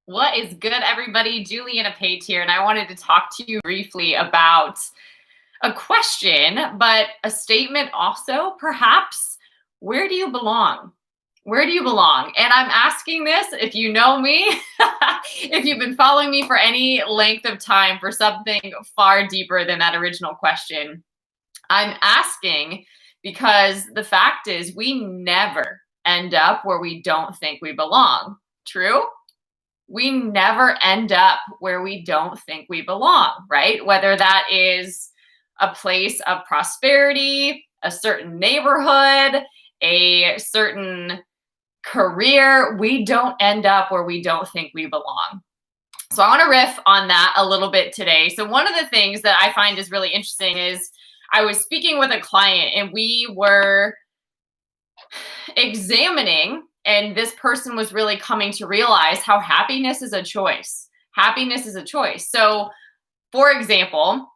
What is good, everybody? Juliana Page here, and I wanted to talk to you briefly about a question, but a statement also, perhaps. Where do you belong? Where do you belong? And I'm asking this, if you know me, if you've been following me for any length of time, for something far deeper than that original question. I'm asking because the fact is we never end up where we don't think we belong. True? We never end up where we don't think we belong, right? Whether that is a place of prosperity, a certain neighborhood, a certain career, we don't end up where we don't think we belong. So I want to riff on that a little bit today. So one of the things that I find is really interesting is I was speaking with a client and we were examining, and this person was really coming to realize how happiness is a choice. Happiness is a choice. So, for example,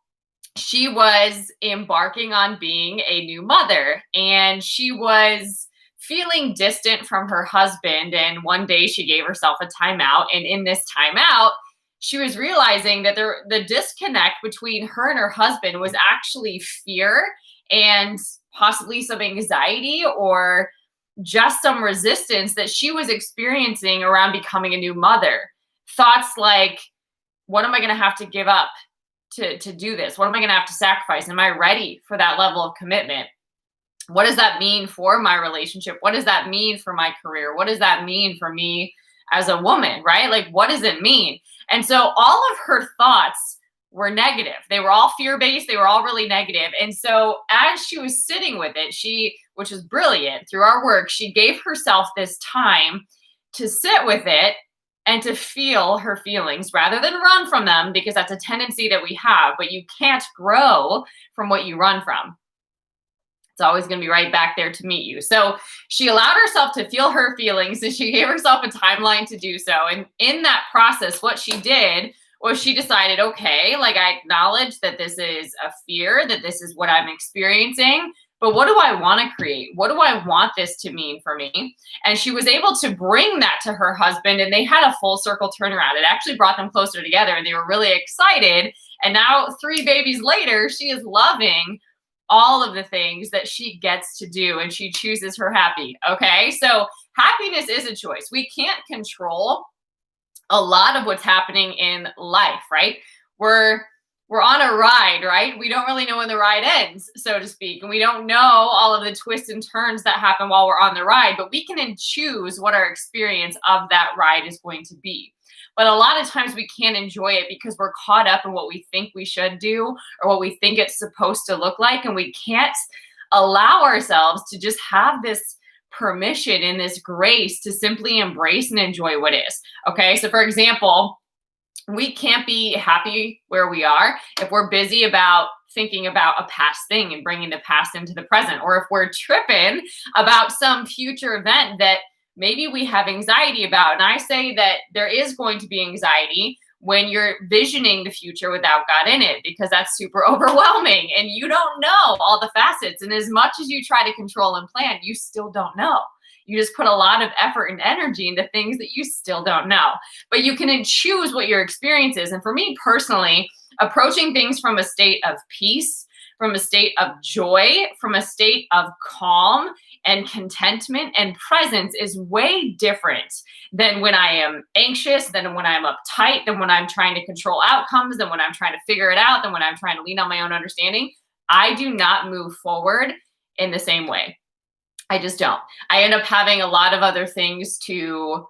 she was embarking on being a new mother and she was feeling distant from her husband. And one day she gave herself a timeout. And in this timeout, she was realizing that the disconnect between her and her husband was actually fear and possibly some anxiety or just some resistance that she was experiencing around becoming a new mother. Thoughts like, what am I going to have to give up to do this? What am I going to have to sacrifice? Am I ready for that level of commitment? What does that mean for my relationship? What does that mean for my career? What does that mean for me as a woman, right? Like, what does it mean? And so all of her thoughts were negative. They were all fear-based. They were all really negative. And so as she was sitting with it, which was brilliant, through our work, she gave herself this time to sit with it and to feel her feelings rather than run from them, because that's a tendency that we have, but you can't grow from what you run from. It's always going to be right back there to meet you. So she allowed herself to feel her feelings and she gave herself a timeline to do so. And in that process, what she did was she decided, okay, like I acknowledge that this is a fear, that this is what I'm experiencing, but what do I want to create? What do I want this to mean for me? And she was able to bring that to her husband and they had a full circle turnaround. It actually brought them closer together and they were really excited. And now 3 babies later, she is loving all of the things that she gets to do and she chooses her happy. Okay. So happiness is a choice. We can't control a lot of what's happening in life, right? We're on a ride, right? We don't really know when the ride ends, so to speak. And we don't know all of the twists and turns that happen while we're on the ride, but we can choose what our experience of that ride is going to be. But a lot of times we can't enjoy it because we're caught up in what we think we should do or what we think it's supposed to look like. And we can't allow ourselves to just have this permission and this grace to simply embrace and enjoy what is. Okay. So for example, we can't be happy where we are if we're busy about thinking about a past thing and bringing the past into the present, or if we're tripping about some future event that maybe we have anxiety about. And I say that there is going to be anxiety when you're visioning the future without God in it, because that's super overwhelming and you don't know all the facets. And as much as you try to control and plan, you still don't know. You just put a lot of effort and energy into things that you still don't know. But you can choose what your experience is. And for me personally, approaching things from a state of peace, from a state of joy, from a state of calm and contentment and presence is way different than when I am anxious, than when I'm uptight, than when I'm trying to control outcomes, than when I'm trying to figure it out, than when I'm trying to lean on my own understanding. I do not move forward in the same way. I just don't. I end up having a lot of other things to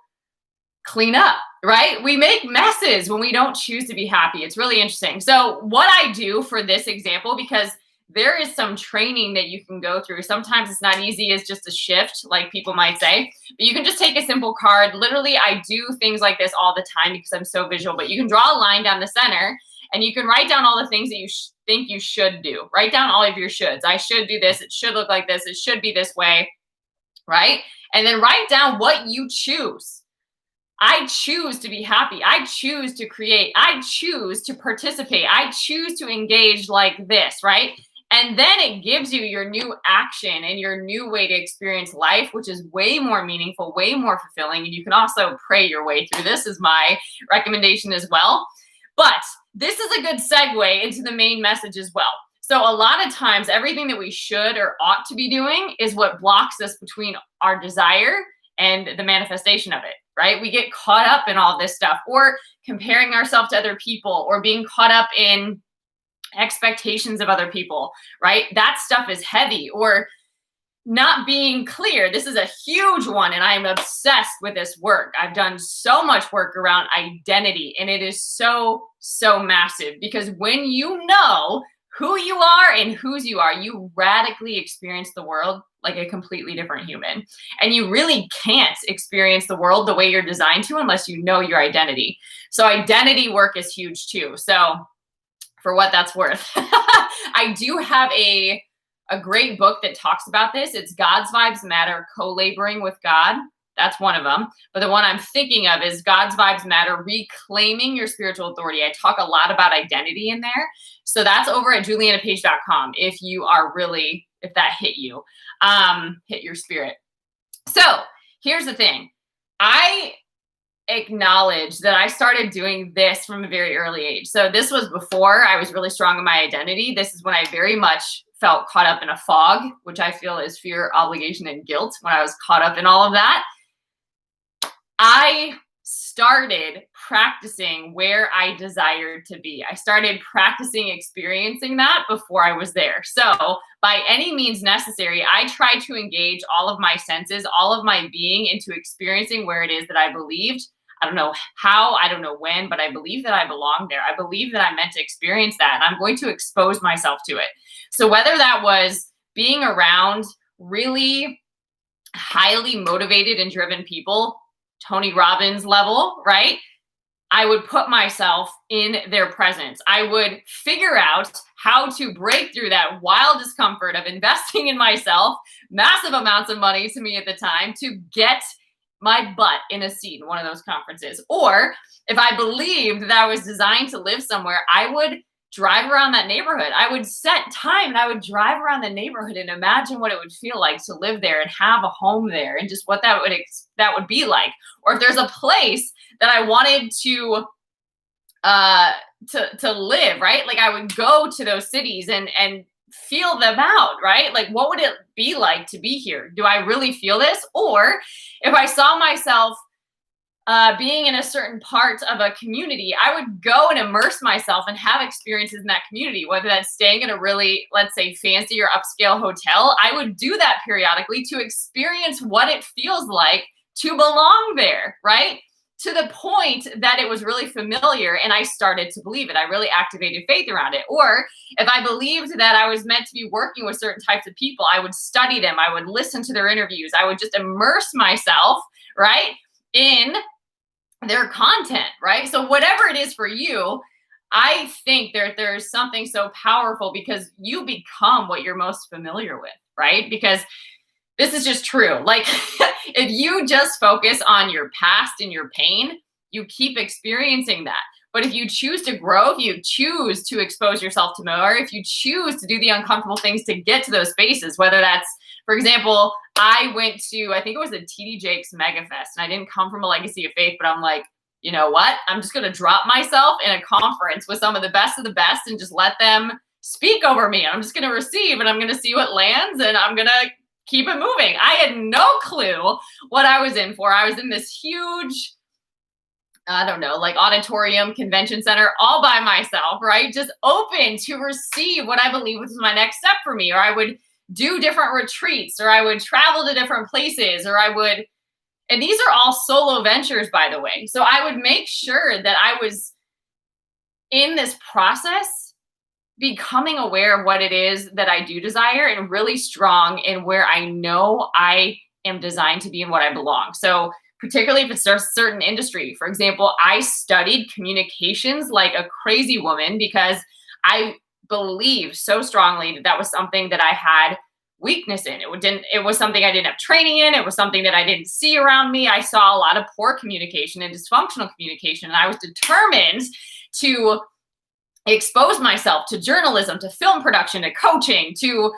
clean up, right? We make messes when we don't choose to be happy. It's really interesting. So what I do for this example, because there is some training that you can go through. Sometimes it's not easy as just a shift, like people might say, but you can just take a simple card. Literally, I do things like this all the time because I'm so visual, but you can draw a line down the center and you can write down all the things that you think you should do. Write down all of your shoulds. I should do this. It should look like this. It should be this way, right? And then write down what you choose. I choose to be happy. I choose to create. I choose to participate. I choose to engage like this, right? And then it gives you your new action and your new way to experience life, which is way more meaningful, way more fulfilling. And you can also pray your way through this, is my recommendation as well. But this is a good segue into the main message as well. So a lot of times, everything that we should or ought to be doing is what blocks us between our desire and the manifestation of it, right? We get caught up in all this stuff, or comparing ourselves to other people, or being caught up in expectations of other people, right? That stuff is heavy. Or not being clear. This is a huge one, and I'm obsessed with this work. I've done so much work around identity, and it is so, so massive, because when you know who you are and whose you are, you radically experience the world like a completely different human. And you really can't experience the world the way you're designed to unless you know your identity. So identity work is huge too. So for what that's worth, I do have a great book that talks about this. It's God's Vibes Matter, Co-Laboring with God. That's one of them. But the one I'm thinking of is God's Vibes Matter, Reclaiming Your Spiritual Authority. I talk a lot about identity in there. So that's over at julianapage.com if you are really, if that hit you, hit your spirit. So here's the thing. I acknowledge that I started doing this from a very early age. So this was before I was really strong in my identity. This is when I very much felt caught up in a fog, which I feel is fear, obligation, and guilt. When I was caught up in all of that, I started practicing where I desired to be. I started practicing experiencing that before I was there. So by any means necessary, I tried to engage all of my senses, all of my being into experiencing where it is that I believed. I don't know how, I don't know when, but I believe that I belong there. I believe that I'm meant to experience that, and I'm going to expose myself to it. So whether that was being around really highly motivated and driven people, Tony Robbins level, right? I would put myself in their presence. I would figure out how to break through that wild discomfort of investing in myself, massive amounts of money to me at the time, to get my butt in a seat in one of those conferences. Or if I believed that I was designed to live somewhere, I would drive around that neighborhood. I would set time and I would drive around the neighborhood and imagine what it would feel like to live there and have a home there, and just what that would be like. Or if there's a place that I wanted to live, right? Like I would go to those cities and feel them out, right? Like, what would it be like to be here? Do I really feel this? Or if I saw myself being in a certain part of a community, I would go and immerse myself and have experiences in that community, whether that's staying in a really, let's say, fancy or upscale hotel. I would do that periodically to experience what it feels like to belong there, right? To the point that it was really familiar and I started to believe it. I really activated faith around it. Or if I believed that I was meant to be working with certain types of people, I would study them. I would listen to their interviews. I would just immerse myself, right, in their content, right? So whatever it is for you, I think there's something so powerful, because you become what you're most familiar with, right? Because this is just true. Like if you just focus on your past and your pain, you keep experiencing that. But if you choose to grow, if you choose to expose yourself to more, if you choose to do the uncomfortable things to get to those spaces, whether that's, for example, I went to, I think it was the TD Jakes Mega Fest, and I didn't come from a legacy of faith, but I'm like, you know what? I'm just going to drop myself in a conference with some of the best and just let them speak over me. I'm just going to receive, and I'm going to see what lands, and I'm going to keep it moving. I had no clue what I was in for. I was in this huge, I don't know, like auditorium, convention center, all by myself, right? Just open to receive what I believe was my next step for me. Or I would do different retreats, or I would travel to different places, or I would, and these are all solo ventures, by the way. So I would make sure that I was in this process becoming aware of what it is that I do desire, and really strong in where I know I am designed to be and what I belong. So particularly if it's a certain industry, for example, I studied communications like a crazy woman, because I believe so strongly that that was something that I had weakness in. It was something I didn't have training in. It was something that I didn't see around me. I saw a lot of poor communication and dysfunctional communication, and I was determined to expose myself to journalism, to film production, to coaching, to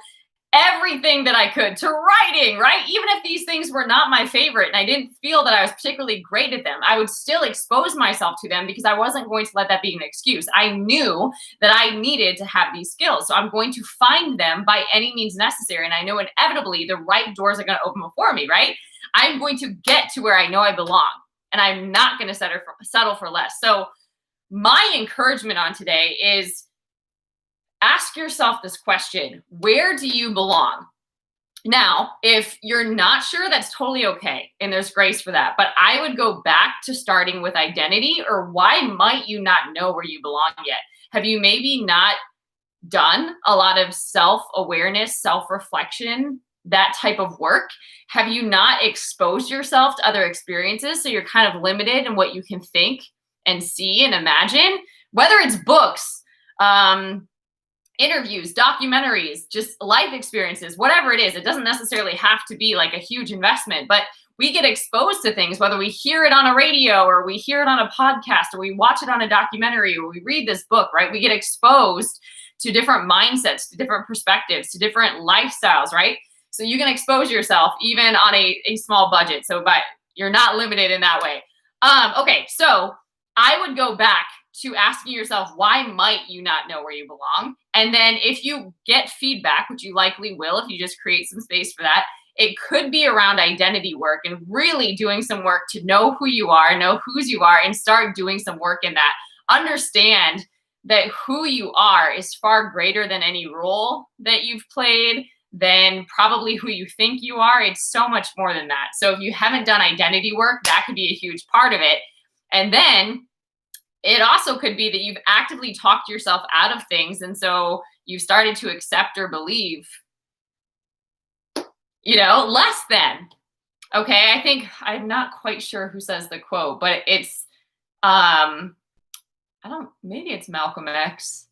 everything that I could, to writing, right? Even if these things were not my favorite and I didn't feel that I was particularly great at them, I would still expose myself to them because I wasn't going to let that be an excuse. I knew that I needed to have these skills. So I'm going to find them by any means necessary. And I know inevitably the right doors are going to open before me, right? I'm going to get to where I know I belong, and I'm not going to settle for less. So my encouragement on today is ask yourself this question: where do you belong? Now, if you're not sure, that's totally okay, and there's grace for that. But I would go back to starting with identity, or why might you not know where you belong yet? Have you maybe not done a lot of self-awareness, self-reflection, that type of work? Have you not exposed yourself to other experiences, so you're kind of limited in what you can think and see and imagine? Whether it's books, interviews, documentaries, just life experiences, whatever it is. It doesn't necessarily have to be like a huge investment, but we get exposed to things, whether we hear it on a radio or we hear it on a podcast or we watch it on a documentary or we read this book, right? We get exposed to different mindsets, to different perspectives, to different lifestyles, right? So you can expose yourself even on a small budget. So, but you're not limited in that way. Okay, so I would go back to asking yourself, why might you not know where you belong? And then if you get feedback, which you likely will if you just create some space for that, it could be around identity work and really doing some work to know who you are, know whose you are, and start doing some work in that. Understand that who you are is far greater than any role that you've played, than probably who you think you are. It's so much more than that. So if you haven't done identity work, that could be a huge part of it. And then it also could be that you've actively talked yourself out of things. And so you've started to accept or believe, less than. Okay. I think I'm not quite sure who says the quote, but it's, maybe it's Malcolm X.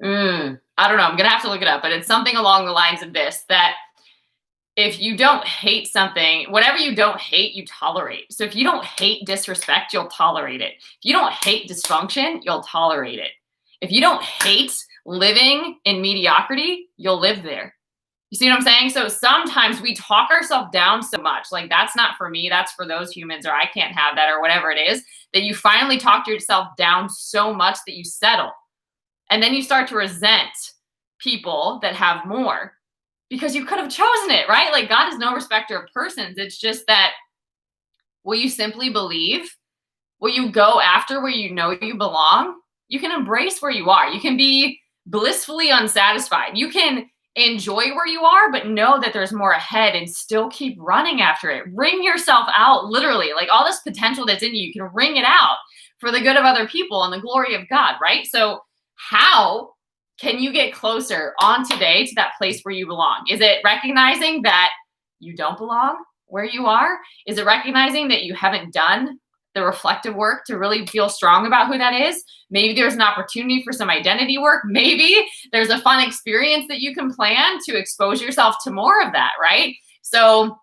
I don't know. I'm going to have to look it up, but it's something along the lines of this, that if you don't hate something, whatever you don't hate, you tolerate. So if you don't hate disrespect, you'll tolerate it. If you don't hate dysfunction, you'll tolerate it. If you don't hate living in mediocrity, you'll live there. You see what I'm saying? So sometimes we talk ourselves down so much, like that's not for me, that's for those humans, or I can't have that, or whatever it is, that you finally talk yourself down so much that you settle. And then you start to resent people that have more, because you could have chosen it, right? Like God is no respecter of persons. It's just that, will you simply believe? Will you go after where you know you belong? You can embrace where you are. You can be blissfully unsatisfied. You can enjoy where you are, but know that there's more ahead and still keep running after it. Wring yourself out, literally, like all this potential that's in you, you can wring it out for the good of other people and the glory of God, right? So how can you get closer on today to that place where you belong? Is it recognizing that you don't belong where you are? Is it recognizing that you haven't done the reflective work to really feel strong about who that is? Maybe there's an opportunity for some identity work. Maybe there's a fun experience that you can plan to expose yourself to more of that, right? So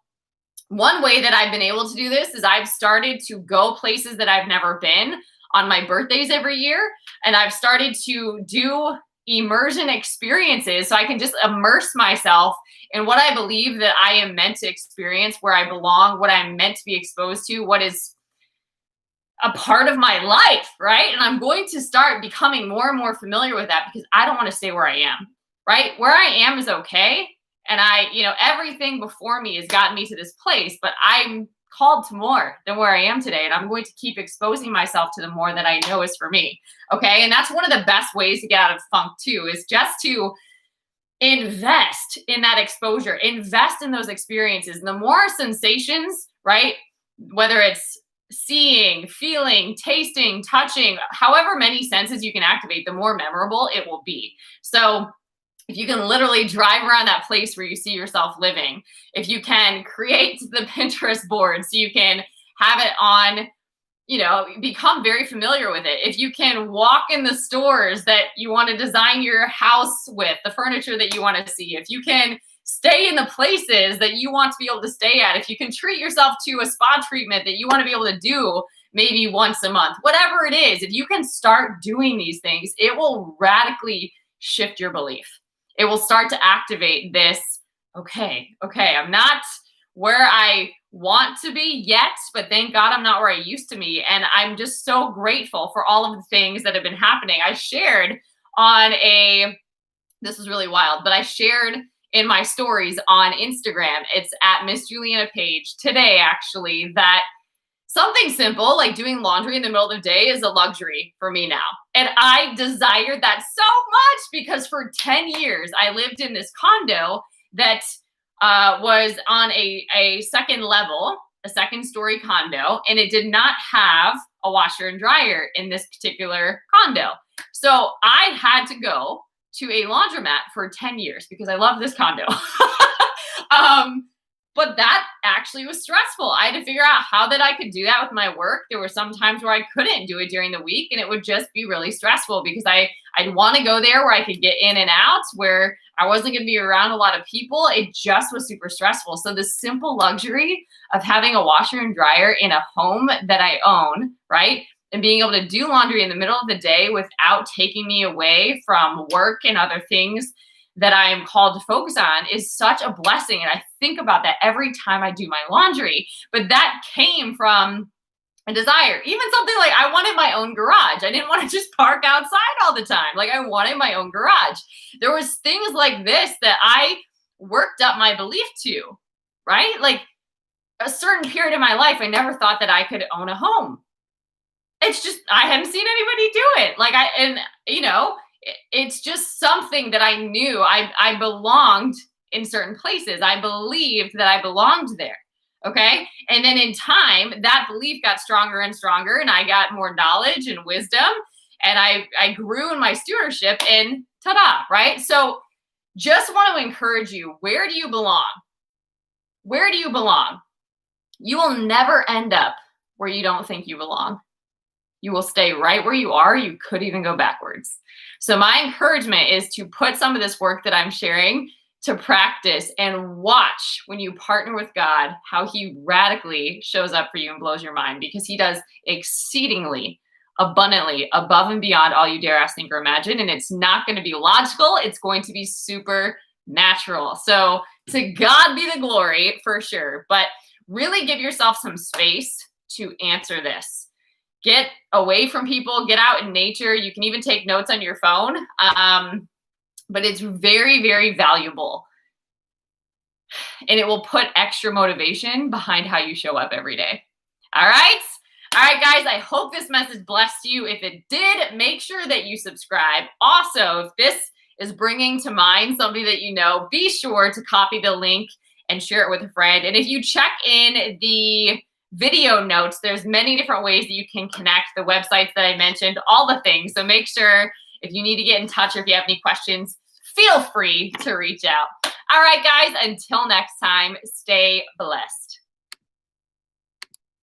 one way that I've been able to do this is I've started to go places that I've never been on my birthdays every year. And I've started to do immersion experiences so I can just immerse myself in what I believe that I am meant to experience, where I belong, what I'm meant to be exposed to, what is a part of my life, right? And I'm going to start becoming more and more familiar with that, because I don't want to stay where I am, right? Where I am is okay. And everything before me has gotten me to this place, but I'm called to more than where I am today. And I'm going to keep exposing myself to the more that I know is for me. Okay. And that's one of the best ways to get out of funk too, is just to invest in that exposure, invest in those experiences. And the more sensations, right? Whether it's seeing, feeling, tasting, touching, however many senses you can activate, the more memorable it will be. So if you can literally drive around that place where you see yourself living, if you can create the Pinterest board so you can have it on, become very familiar with it. If you can walk in the stores that you want to design your house with, the furniture that you want to see, if you can stay in the places that you want to be able to stay at, if you can treat yourself to a spa treatment that you want to be able to do maybe once a month, whatever it is. If you can start doing these things, it will radically shift your belief. It will start to activate this, okay, I'm not where I want to be yet, but thank God I'm not where I used to be. And I'm just so grateful for all of the things that have been happening. I shared on this was really wild, but I shared in my stories on Instagram, it's at Miss Juliana Page today, actually, that something simple like doing laundry in the middle of the day is a luxury for me now. And I desired that so much because for 10 years, I lived in this condo that was on a second level, a second story condo, and it did not have a washer and dryer in this particular condo. So I had to go to a laundromat for 10 years because I love this condo. But that actually was stressful. I had to figure out how that I could do that with my work. There were some times where I couldn't do it during the week, and it would just be really stressful because I'd want to go there where I could get in and out, where I wasn't going to be around a lot of people. It just was super stressful. So the simple luxury of having a washer and dryer in a home that I own, right? And being able to do laundry in the middle of the day without taking me away from work and other things that I am called to focus on is such a blessing. And I think about that every time I do my laundry. But that came from a desire. Even something like I wanted my own garage. I didn't want to just park outside all the time. Like I wanted my own garage. There was things like this that I worked up my belief to, right? Like a certain period of my life, I never thought that I could own a home. It's just, I hadn't seen anybody do it. It's just something that I knew I belonged in certain places. I believed that I belonged there. Okay. And then in time, that belief got stronger and stronger, and I got more knowledge and wisdom, and I grew in my stewardship, and ta-da, right? So just want to encourage you, where do you belong? Where do you belong? You will never end up where you don't think you belong. You will stay right where you are. You could even go backwards. So my encouragement is to put some of this work that I'm sharing to practice and watch when you partner with God, how he radically shows up for you and blows your mind, because he does exceedingly abundantly above and beyond all you dare ask, think, or imagine. And it's not going to be logical. It's going to be super natural. So to God be the glory for sure, but really give yourself some space to answer this. Get away from people, get out in nature. You can even take notes on your phone. But it's very, very valuable. And it will put extra motivation behind how you show up every day. All right? All right, guys, I hope this message blessed you. If it did, make sure that you subscribe. Also, if this is bringing to mind somebody that you know, be sure to copy the link and share it with a friend. And if you check in the video notes, there's many different ways that you can connect, the websites that I mentioned, all the things. So make sure if you need to get in touch or if you have any questions, feel free to reach out. All right, guys, until next time, stay blessed.